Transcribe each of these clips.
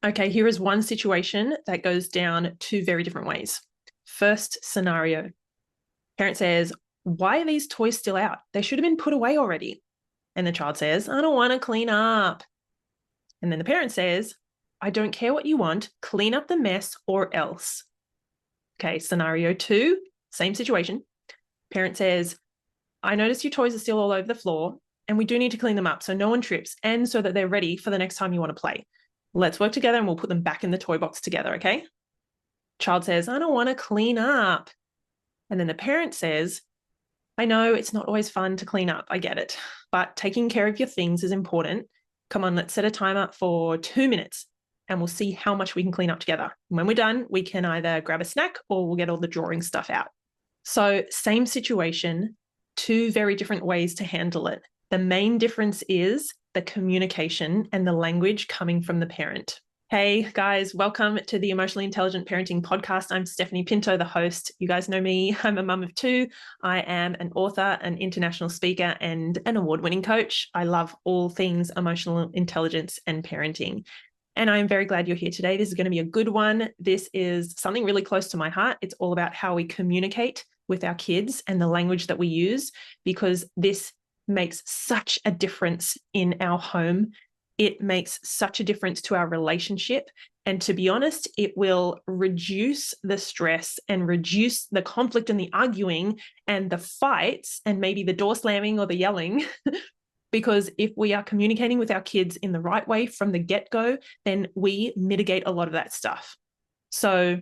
Okay, here is one situation that goes down two very different ways. First scenario, parent says, "Why are these toys still out? They should have been put away already." And the child says, "I don't want to clean up." And then the parent says, "I don't care what you want, clean up the mess or else." Okay, scenario two, same situation. Parent says, "I notice your toys are still all over the floor and we do need to clean them up so no one trips and so that they're ready for the next time you want to play. Let's work together and we'll put them back in the toy box together, okay?" Child says, "I don't want to clean up." And then the parent says, "I know it's not always fun to clean up. I get it. But taking care of your things is important. Come on, let's set a timer for 2 minutes and we'll see how much we can clean up together. And when we're done, we can either grab a snack or we'll get all the drawing stuff out." So same situation, two very different ways to handle it. The main difference is the communication and the language coming from the parent. Hey guys, welcome to the Emotionally Intelligent Parenting Podcast. I'm Stephanie Pinto, the host. You guys know me. I'm a mum of two. I am an author, an international speaker, and an award-winning coach. I love all things emotional intelligence and parenting. And I'm very glad you're here today. This is going to be a good one. This is something really close to my heart. It's all about how we communicate with our kids and the language that we use, because this makes such a difference in our home. It makes such a difference to our relationship. And to be honest, it will reduce the stress and reduce the conflict and the arguing and the fights and maybe the door slamming or the yelling. Because if we are communicating with our kids in the right way from the get-go, then we mitigate a lot of that stuff. So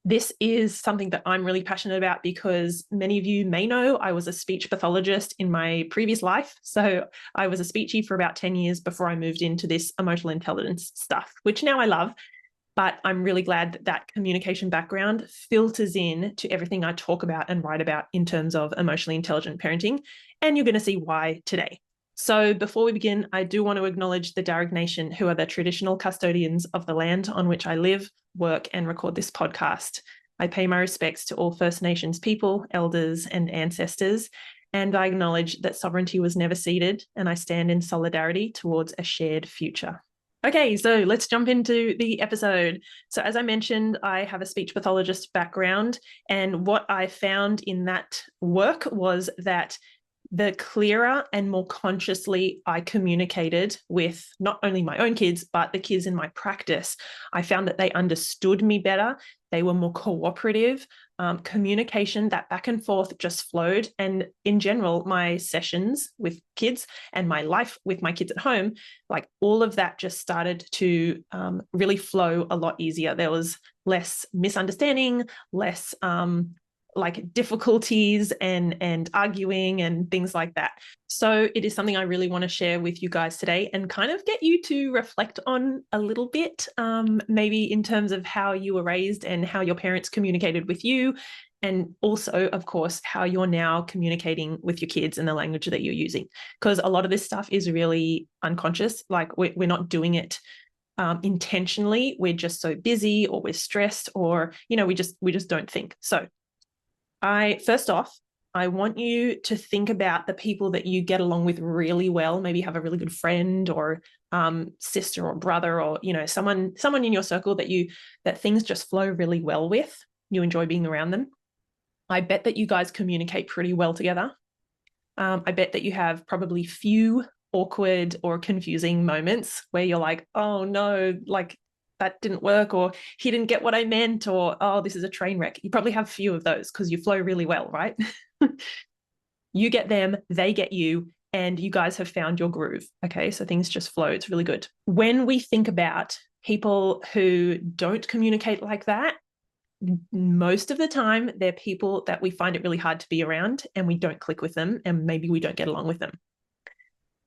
this is something that I'm really passionate about because many of you may know I was a speech pathologist in my previous life. So I was a speechy for about 10 years before I moved into this emotional intelligence stuff, which now I love. But I'm really glad that that communication background filters in to everything I talk about and write about in terms of emotionally intelligent parenting. And you're going to see why today. So before we begin, I do want to acknowledge the Darug Nation, who are the traditional custodians of the land on which I live, work, and record this podcast. I pay my respects to all First Nations people, elders, and ancestors, and I acknowledge that sovereignty was never ceded, and I stand in solidarity towards a shared future. Okay, so let's jump into the episode. So as I mentioned, I have a speech pathologist background, and what I found in that work was that the clearer and more consciously I communicated with not only my own kids, but the kids in my practice, I found that they understood me better. They were more cooperative. Communication, that back and forth just flowed. And in general, my sessions with kids and my life with my kids at home, like all of that just started to really flow a lot easier. There was less misunderstanding, less like difficulties and arguing and things like that. So it is something I really want to share with you guys today and kind of get you to reflect on a little bit, maybe in terms of how you were raised and how your parents communicated with you. And also, of course, how you're now communicating with your kids and the language that you're using. Because a lot of this stuff is really unconscious. Like we're not doing it intentionally. We're just so busy or we're stressed or, we just don't think. So first off, I want you to think about the people that you get along with really well. Maybe you have a really good friend or sister or brother or, someone in your circle that things just flow really well with. You enjoy being around them. I bet that you guys communicate pretty well together. I bet that you have probably few awkward or confusing moments where you're like, oh no, like that didn't work, or he didn't get what I meant, or, oh, this is a train wreck. You probably have few of those because you flow really well, right? You get them, they get you, and you guys have found your groove. Okay, so things just flow. It's really good. When we think about people who don't communicate like that, most of the time, they're people that we find it really hard to be around and we don't click with them and maybe we don't get along with them.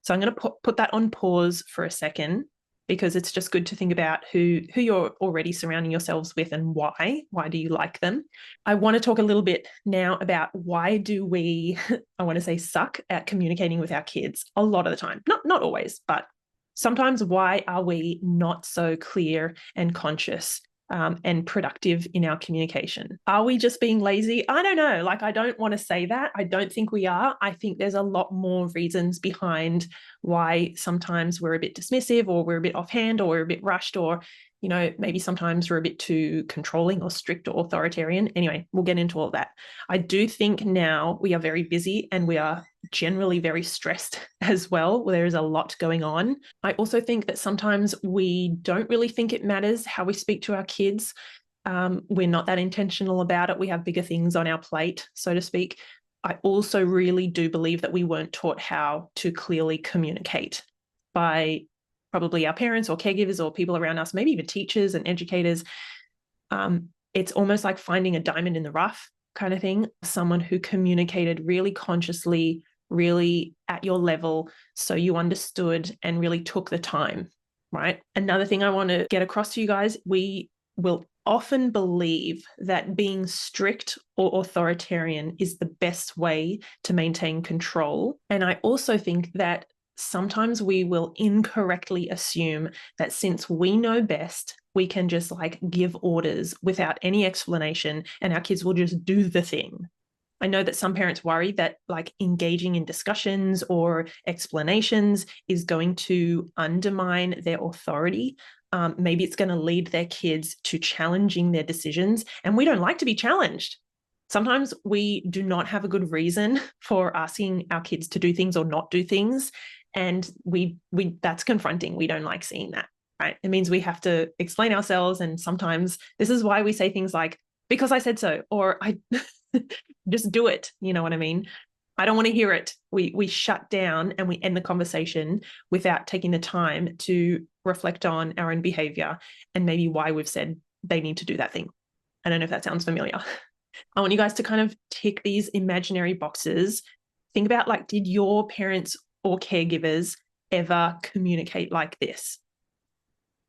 So I'm going to put that on pause for a second, because it's just good to think about who you're already surrounding yourselves with and why. Why do you like them? I want to talk a little bit now about why do we, I want to say, suck at communicating with our kids a lot of the time. Not always, but sometimes. Why are we not so clear and conscious and productive in our communication? Are we just being lazy? I don't know. Like, I don't want to say that. I don't think we are. I think there's a lot more reasons behind why sometimes we're a bit dismissive or we're a bit offhand or we're a bit rushed or, maybe sometimes we're a bit too controlling or strict or authoritarian. Anyway, we'll get into all that. I do think now we are very busy and we are generally very stressed as well. There is a lot going on. I also think that sometimes we don't really think it matters how we speak to our kids. We're not that intentional about it. We have bigger things on our plate, so to speak. I also really do believe that we weren't taught how to clearly communicate by probably our parents or caregivers or people around us, maybe even teachers and educators. It's almost like finding a diamond in the rough kind of thing, someone who communicated really consciously, really at your level, so you understood and really took the time, right? Another thing I want to get across to you guys, we will often believe that being strict or authoritarian is the best way to maintain control. And I also think that sometimes we will incorrectly assume that since we know best, we can just like give orders without any explanation and our kids will just do the thing. I know that some parents worry that like engaging in discussions or explanations is going to undermine their authority. Maybe it's going to lead their kids to challenging their decisions, and we don't like to be challenged. Sometimes we do not have a good reason for asking our kids to do things or not do things. And we that's confronting. We don't like seeing that, right? It means we have to explain ourselves. And sometimes this is why we say things like, because I said so, or I just do it. You know what I mean? I don't want to hear it. We shut down and we end the conversation without taking the time to reflect on our own behavior and maybe why we've said they need to do that thing. I don't know if that sounds familiar. I want you guys to kind of tick these imaginary boxes. Think about like, did your parents or caregivers ever communicate like this?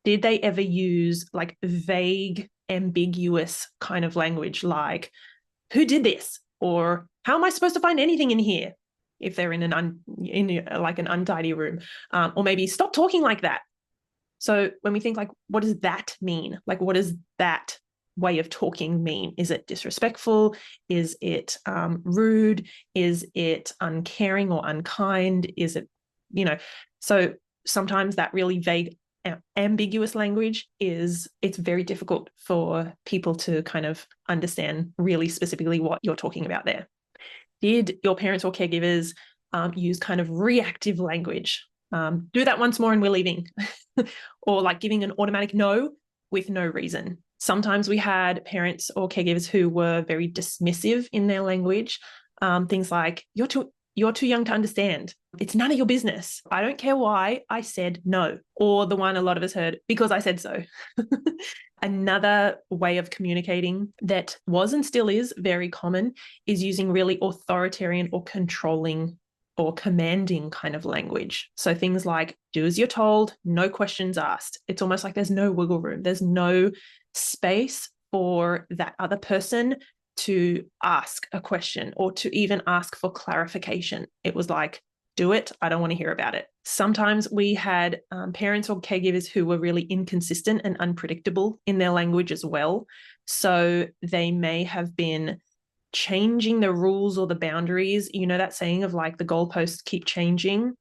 Did they ever use like vague, ambiguous kind of language like, who did this? Or how am I supposed to find anything in here? If they're in an untidy room, or maybe stop talking like that. So when we think like, what does that mean? Like, what does that way of talking mean? Is it disrespectful? Is it rude? Is it uncaring or unkind? Is it, so sometimes that really vague, ambiguous language it's very difficult for people to kind of understand really specifically what you're talking about there. Did your parents or caregivers use kind of reactive language? Do that once more and we're leaving. Or like giving an automatic no with no reason. Sometimes we had parents or caregivers who were very dismissive in their language. Things like, you're too young to understand. It's none of your business. I don't care why I said no. Or the one a lot of us heard, because I said so. Another way of communicating that was and still is very common is using really authoritarian or controlling or commanding kind of language. So things like, do as you're told, no questions asked. It's almost like there's no wiggle room. There's no space for that other person to ask a question or to even ask for clarification. It was like, do it. I don't want to hear about it. Sometimes we had parents or caregivers who were really inconsistent and unpredictable in their language as well. So they may have been changing the rules or the boundaries. You know that saying of like the goalposts keep changing.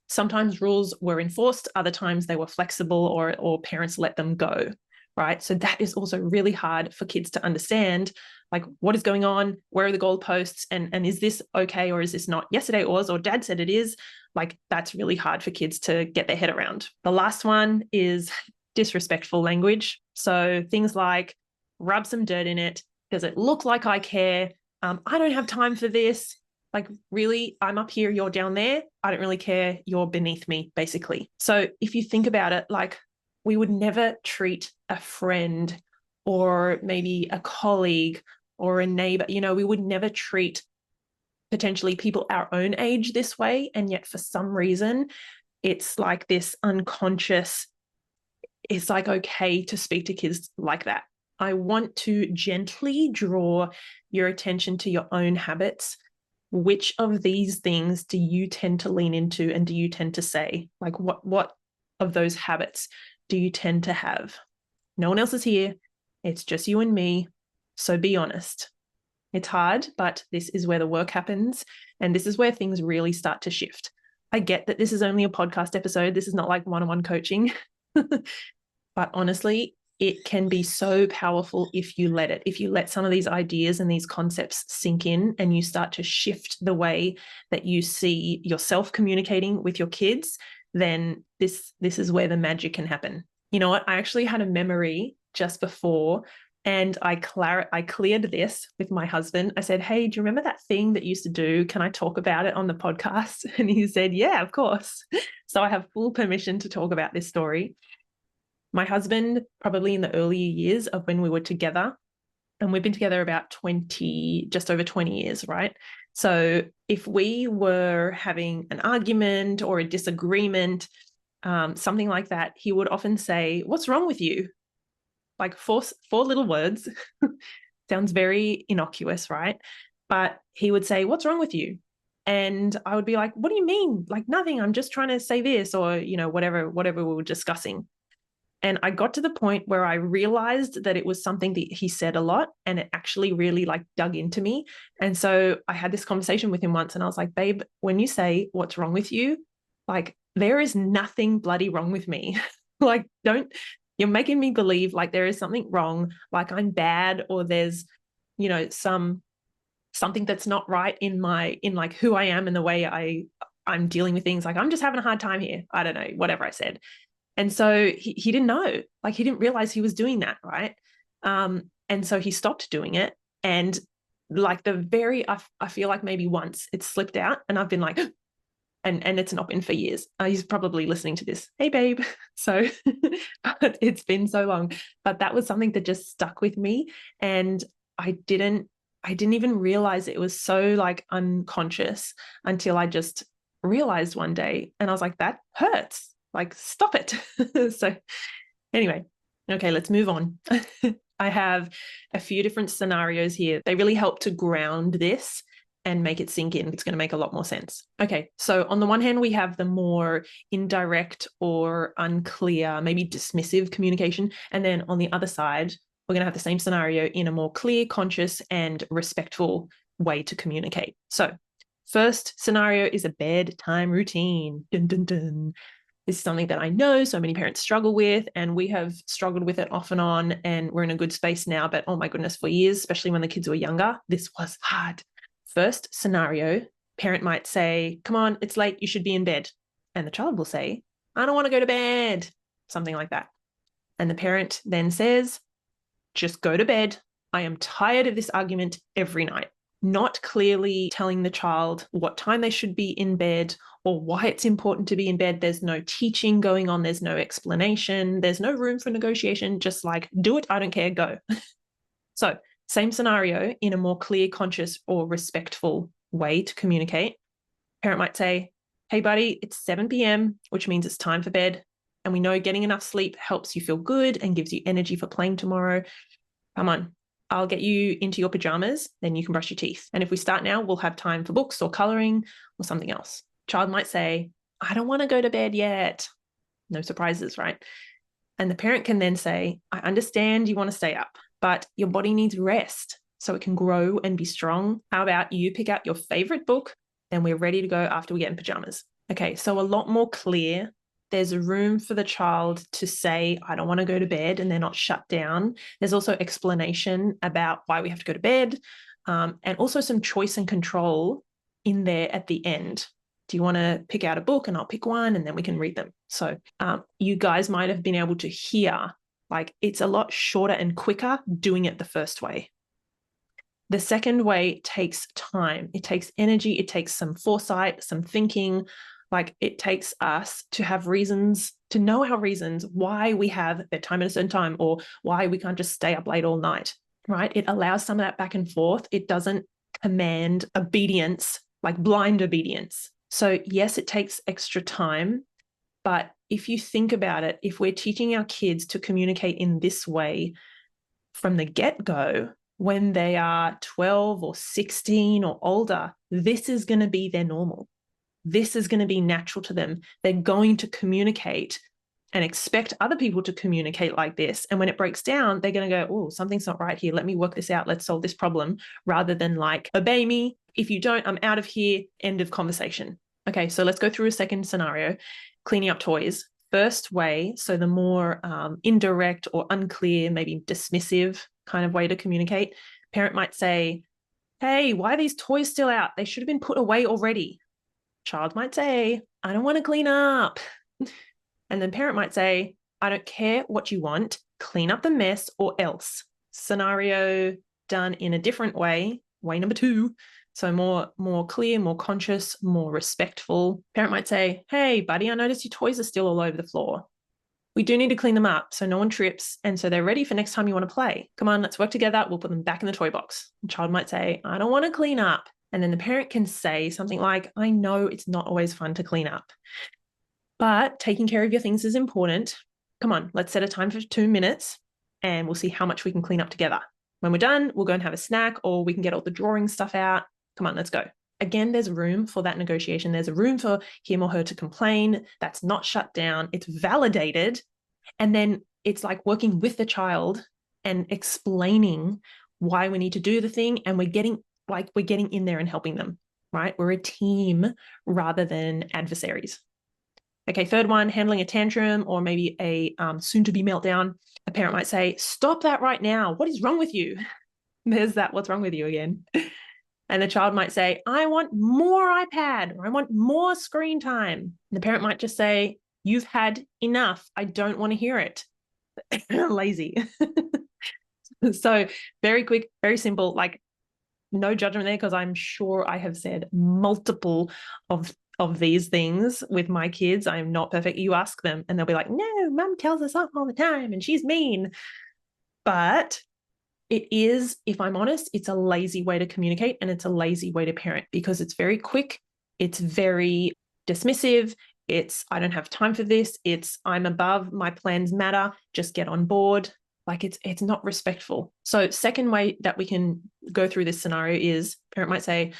Sometimes rules were enforced, other times they were flexible or parents let them go, right? So that is also really hard for kids to understand, like what is going on, where are the goalposts, and is this okay or is this not? Yesterday it was, or dad said it is. Like that's really hard for kids to get their head around. The last one is disrespectful language. So things like, rub some dirt in it. Does it look like I care? I don't have time for this. Like, really, I'm up here, you're down there. I don't really care. You're beneath me, basically. So if you think about it, like we would never treat a friend or maybe a colleague or a neighbor, we would never treat potentially people our own age this way. And yet for some reason, it's like this unconscious, it's like okay to speak to kids like that. I want to gently draw your attention to your own habits. Which of these things do you tend to lean into and do you tend to say? Like what of those habits do you tend to have? No one else is here. It's just you and me. So be honest. It's hard, but this is where the work happens. And this is where things really start to shift. I get that this is only a podcast episode. This is not like one-on-one coaching. But honestly, it can be so powerful if you let it. If you let some of these ideas and these concepts sink in and you start to shift the way that you see yourself communicating with your kids, then this is where the magic can happen. You know what? I actually had a memory just before, and I cleared this with my husband. I said, hey, do you remember that thing that you used to do? Can I talk about it on the podcast? And he said, yeah, of course. So I have full permission to talk about this story. My husband, probably in the earlier years of when we were together, and we've been together about 20, just over 20 years, right? So if we were having an argument or a disagreement, something like that, he would often say, what's wrong with you? Like four little words. Sounds very innocuous, right? But he would say, what's wrong with you? And I would be like, what do you mean? Like nothing, I'm just trying to say this, or, you know, whatever we were discussing. And I got to the point where I realized that it was something that he said a lot, and it actually really like dug into me. And so I had this conversation with him once, and I was like, babe, when you say what's wrong with you, like there is nothing bloody wrong with me. Like, you're making me believe like there is something wrong, like I'm bad, or there's, you know, something that's not right in like who I am and the way I'm dealing with things. Like I'm just having a hard time here. I don't know, whatever I said. And so he didn't know, like he didn't realize he was doing that, right? And so he stopped doing it. And like I feel like maybe once it slipped out, and I've been like, and it's not been for years. He's probably listening to this. Hey, babe. So, but it's been so long. But that was something that just stuck with me, and I didn't even realize it was so like unconscious until I just realized one day, and I was like, that hurts. Like, stop it. So anyway, okay, let's move on. I have a few different scenarios here. They really help to ground this and make it sink in. It's going to make a lot more sense. Okay, so on the one hand, we have the more indirect or unclear, maybe dismissive communication. And then on the other side, we're going to have the same scenario in a more clear, conscious, and respectful way to communicate. So first scenario is a bedtime routine. Dun, dun, dun. This is something that I know so many parents struggle with, and we have struggled with it off and on, and we're in a good space now. But oh my goodness, for years, especially when the kids were younger, this was hard. First scenario, parent might say, come on, it's late, you should be in bed. And the child will say, I don't want to go to bed, something like that. And the parent then says, just go to bed. I am tired of this argument every night. Not clearly telling the child what time they should be in bed or why it's important to be in bed. There's no teaching going on. There's no explanation. There's no room for negotiation. Just like, do it. I don't care. Go. So same scenario in a more clear, conscious, or respectful way to communicate. Parent might say, hey, buddy, it's 7 p.m., which means it's time for bed. And we know getting enough sleep helps you feel good and gives you energy for playing tomorrow. Come on. I'll get you into your pajamas, then you can brush your teeth. And if we start now, we'll have time for books or coloring or something else. Child might say, I don't want to go to bed yet. No surprises, right? And the parent can then say, I understand you want to stay up, but your body needs rest so it can grow and be strong. How about you pick out your favorite book, and we're ready to go after we get in pajamas. Okay, so a lot more clear. There's a room for the child to say, I don't want to go to bed, and they're not shut down. There's also explanation about why we have to go to bed, and also some choice and control in there at the end. Do you want to pick out a book, and I'll pick one, and then we can read them? So you guys might have been able to hear, like, it's a lot shorter and quicker doing it the first way. The second way takes time. It takes energy. It takes some foresight, some thinking. Like, it takes us to have reasons, to know our reasons why we have bedtime at a certain time, or why we can't just stay up late all night, right? It allows some of that back and forth. It doesn't command obedience, like blind obedience. So yes, it takes extra time, but if you think about it, if we're teaching our kids to communicate in this way from the get-go, when they are 12 or 16 or older, this is going to be their normal. This is going to be natural to them. They're going to communicate and expect other people to communicate like this. And when it breaks down, they're going to go, oh, something's not right here. Let me work this out. Let's solve this problem, rather than like, obey me. If you don't, I'm out of here. End of conversation. Okay, so let's go through a second scenario, cleaning up toys. first way, so the more indirect or unclear, maybe dismissive kind of way to communicate, parent might say, hey, why are these toys still out? They should have been put away already. Child might say, I don't want to clean up. And then parent might say, I don't care what you want, clean up the mess or else. Scenario done in a different way, way number 2. So more clear, more conscious, more respectful. Parent might say, hey, buddy, I noticed your toys are still all over the floor. We do need to clean them up so no one trips and so they're ready for next time you want to play. Come on, let's work together. We'll put them back in the toy box. The child might say, I don't want to clean up. And then the parent can say something like, I know it's not always fun to clean up, but taking care of your things is important. Come on, let's set a time for 2 minutes and we'll see how much we can clean up together. When we're done, we'll go and have a snack, or we can get all the drawing stuff out. Come on, let's go. Again, there's room for that negotiation. There's a room for him or her to complain. That's not shut down. It's validated. And then it's like working with the child and explaining why we need to do the thing. And we're getting in there and helping them, right? We're a team rather than adversaries. Okay, third one, handling a tantrum or maybe a soon-to-be meltdown. A parent might say, stop that right now. What is wrong with you? There's that, what's wrong with you again. And the child might say, I want more iPad, or I want more screen time. And the parent might just say, you've had enough. I don't want to hear it. Lazy. So very quick, very simple, like no judgment there, because I'm sure I have said multiple of these things with my kids. I'm not perfect. You ask them and they'll be like, no, mum tells us off all the time and she's mean. But it is, if I'm honest, it's a lazy way to communicate and it's a lazy way to parent, because it's very quick. It's very dismissive. It's, I don't have time for this. It's, I'm above, my plans matter. Just get on board. Like it's not respectful. So second way that we can go through this scenario is parent might say,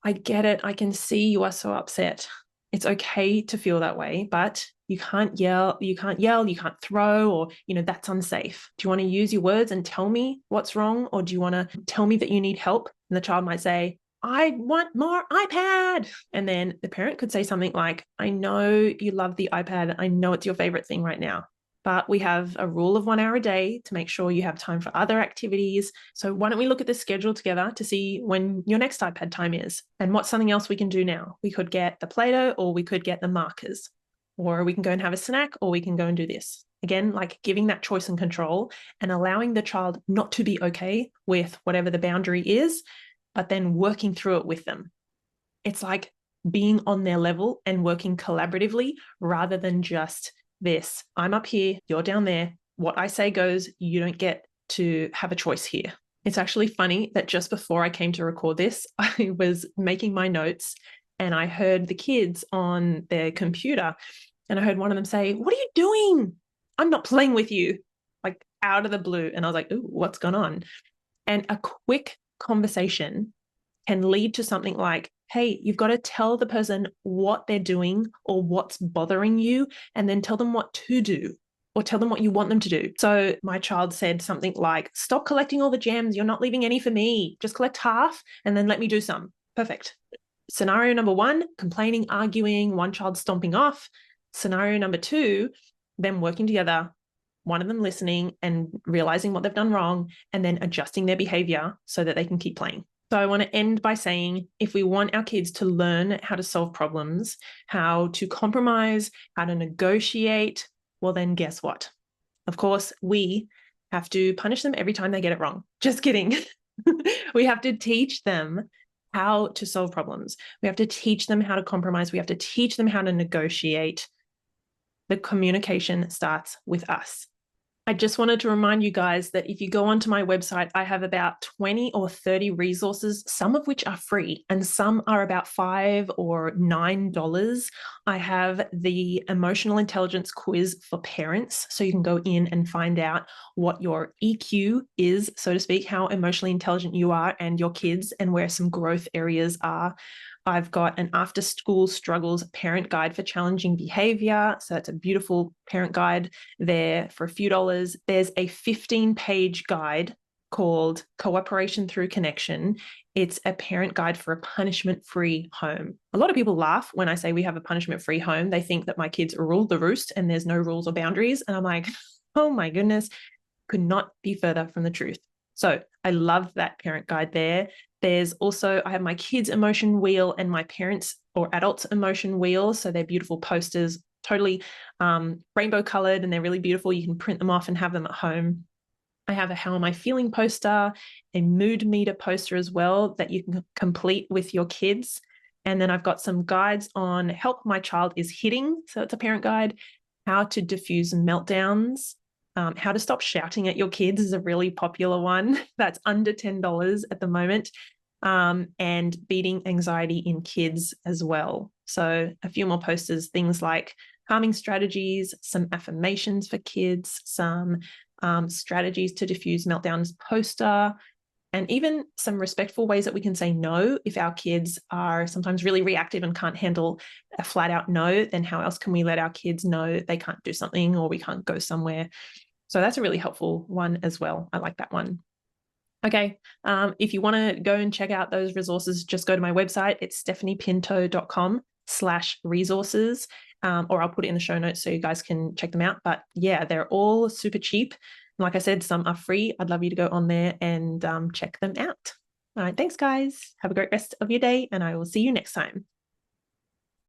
I get it. I can see you are so upset. It's okay to feel that way, but you can't yell, you can't throw, or, that's unsafe. Do you want to use your words and tell me what's wrong? Or do you want to tell me that you need help? And the child might say, I want more iPad. And then the parent could say something like, I know you love the iPad. I know it's your favorite thing right now, but we have a rule of 1 hour a day to make sure you have time for other activities. So why don't we look at the schedule together to see when your next iPad time is and what's something else we can do now? We could get the Play-Doh, or we could get the markers, or we can go and have a snack, or we can go and do this. Again, like giving that choice and control and allowing the child not to be okay with whatever the boundary is, but then working through it with them. It's like being on their level and working collaboratively rather than just this, I'm up here, you're down there. What I say goes, you don't get to have a choice here. It's actually funny that just before I came to record this, I was making my notes and I heard the kids on their computer and I heard one of them say, what are you doing? I'm not playing with you, like out of the blue. And I was like, ooh, what's going on? And a quick conversation can lead to something like, hey, you've got to tell the person what they're doing or what's bothering you, and then tell them what to do or tell them what you want them to do. So my child said something like, stop collecting all the gems. You're not leaving any for me. Just collect half and then let me do some. Perfect. Scenario number 1, complaining, arguing, one child stomping off. Scenario number 2, them working together, one of them listening and realizing what they've done wrong and then adjusting their behavior so that they can keep playing. So I want to end by saying, if we want our kids to learn how to solve problems, how to compromise, how to negotiate, well, then guess what? Of course, we have to punish them every time they get it wrong. Just kidding. We have to teach them how to solve problems. We have to teach them how to compromise. We have to teach them how to negotiate. The communication starts with us. I just wanted to remind you guys that if you go onto my website, I have about 20 or 30 resources, some of which are free and some are about $5 or $9. I have the emotional intelligence quiz for parents, so you can go in and find out what your EQ is, so to speak, how emotionally intelligent you are and your kids, and where some growth areas are. I've got an after school struggles parent guide for challenging behavior. So that's a beautiful parent guide there for a few dollars. There's a 15-page guide called Cooperation Through Connection. It's a parent guide for a punishment-free home. A lot of people laugh when I say we have a punishment-free home. They think that my kids rule the roost and there's no rules or boundaries. And I'm like, oh my goodness, could not be further from the truth. So I love that parent guide there. There's also, I have my kids' emotion wheel and my parents' or adults' emotion wheel. So they're beautiful posters, totally rainbow colored, and they're really beautiful. You can print them off and have them at home. I have a How Am I Feeling poster, a mood meter poster as well that you can complete with your kids. And then I've got some guides on Help My Child Is Hitting. So it's a parent guide. How to diffuse meltdowns. How to stop shouting at your kids is a really popular one. That's under $10 at the moment. And beating anxiety in kids as well. So a few more posters, things like calming strategies, some affirmations for kids, some strategies to diffuse meltdowns poster, and even some respectful ways that we can say no if our kids are sometimes really reactive and can't handle a flat out no. Then how else can we let our kids know they can't do something or we can't go somewhere? So that's a really helpful one as well. I like that one. Okay, if you want to go and check out those resources, just go to my website. It's stephaniepinto.com/resources, or I'll put it in the show notes so you guys can check them out. But yeah, they're all super cheap. Like I said, some are free. I'd love you to go on there and check them out. All right, thanks guys. Have a great rest of your day, and I will see you next time.